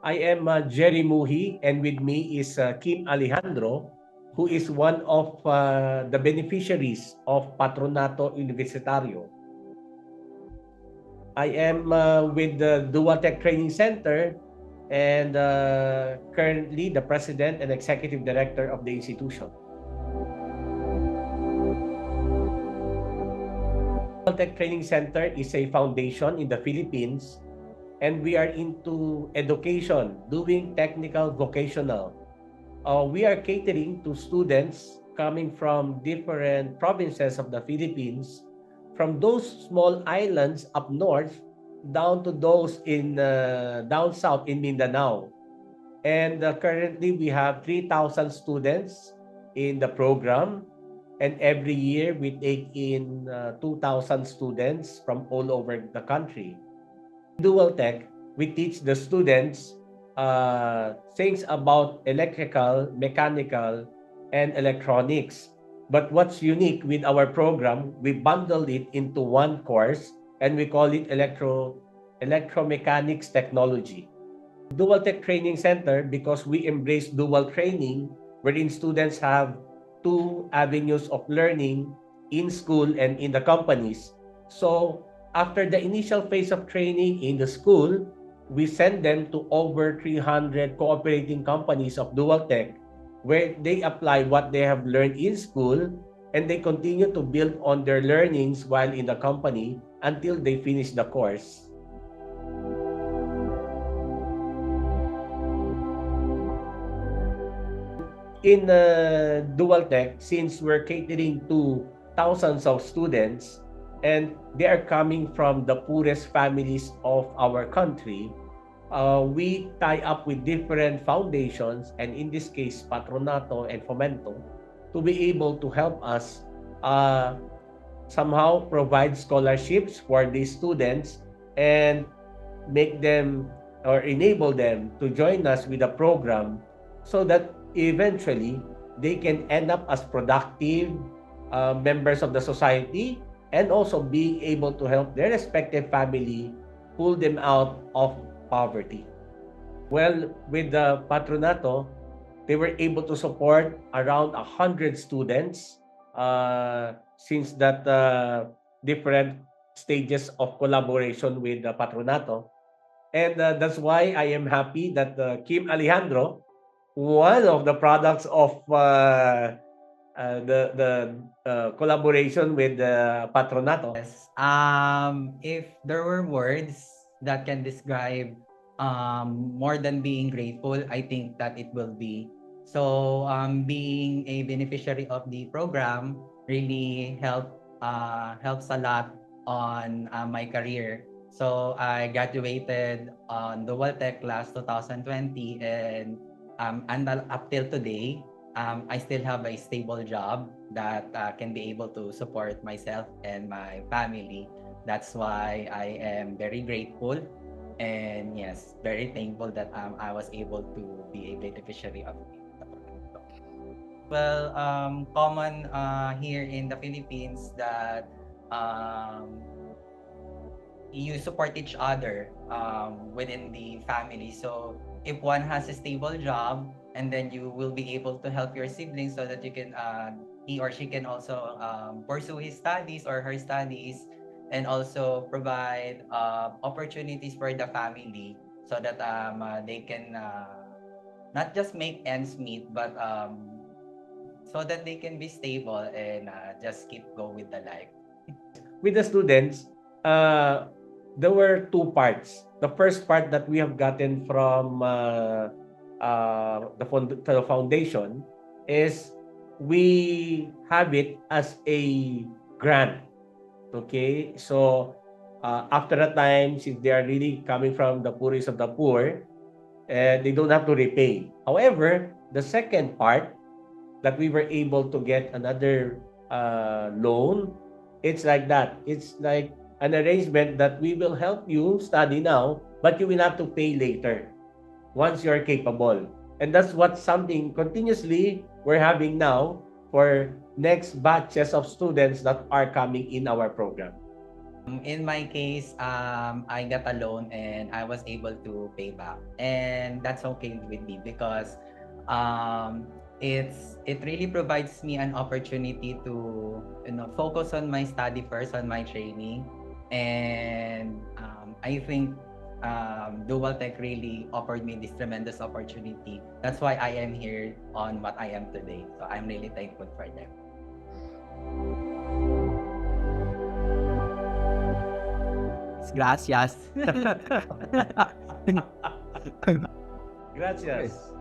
I am Jerry Muhi, and with me is Kim Alejandro, who is one of the beneficiaries of Patronato Universitario. I am with the Dualtech Training Center and currently the President and Executive Director of the institution. Dualtech Training Center is a foundation in the Philippines, and we are into education, doing technical vocational. We are catering to students coming from different provinces of the Philippines, from those small islands up north down to those in down south in Mindanao. And currently we have 3,000 students in the program. And every year we take in 2,000 students from all over the country. Dual Tech, we teach the students things about electrical, mechanical, and electronics. But what's unique with our program, we bundled it into one course and we call it electromechanics technology. Dual Tech Training Center, because we embrace dual training, wherein students have two avenues of learning in school and in the companies. So after the initial phase of training in the school, we send them to over 300 cooperating companies of Dual Tech, where they apply what they have learned in school and they continue to build on their learnings while in the company until they finish the course. In Dual Tech, since we're catering to thousands of students and they are coming from the poorest families of our country, we tie up with different foundations, and in this case, Patronato and Fomento, to be able to help us somehow provide scholarships for these students and make them or enable them to join us with a program so that eventually they can end up as productive members of the society and also being able to help their respective family pull them out of poverty. Well, with the Patronato, they were able to support around 100 students since that different stages of collaboration with the Patronato. And that's why I am happy that Kim Alejandro, one of the products of the collaboration with Patronato. Yes. If there were words that can describe more than being grateful, I think that it will be. So being a beneficiary of the program really helps a lot on my career. So I graduated on the Tech class 2020, and up till today, I still have a stable job that can be able to support myself and my family. That's why I am very grateful and yes, very thankful that I was able to be a beneficiary of it. Well, common here in the Philippines that um, you support each other within the family. So if one has a stable job, and then you will be able to help your siblings so that you can he or she can also pursue his studies or her studies, and also provide opportunities for the family so that they can not just make ends meet, but so that they can be stable and just keep go with the life. With the students, there were two parts. The first part that we have gotten from the foundation is we have it as a grant. Okay, so after a time, since they are really coming from the poorest of the poor, they don't have to repay. However, the second part that we were able to get another loan, it's like that. It's like an arrangement that we will help you study now, but you will have to pay later once you're capable. And that's what something continuously we're having now for next batches of students that are coming in our program. In my case, I got a loan and I was able to pay back, and that's okay with me because um, it really provides me an opportunity to focus on my study first, on my training, and I think Dual Tech really offered me this tremendous opportunity. That's why I am here on what I am today. So I'm really thankful for them. Gracias. Gracias.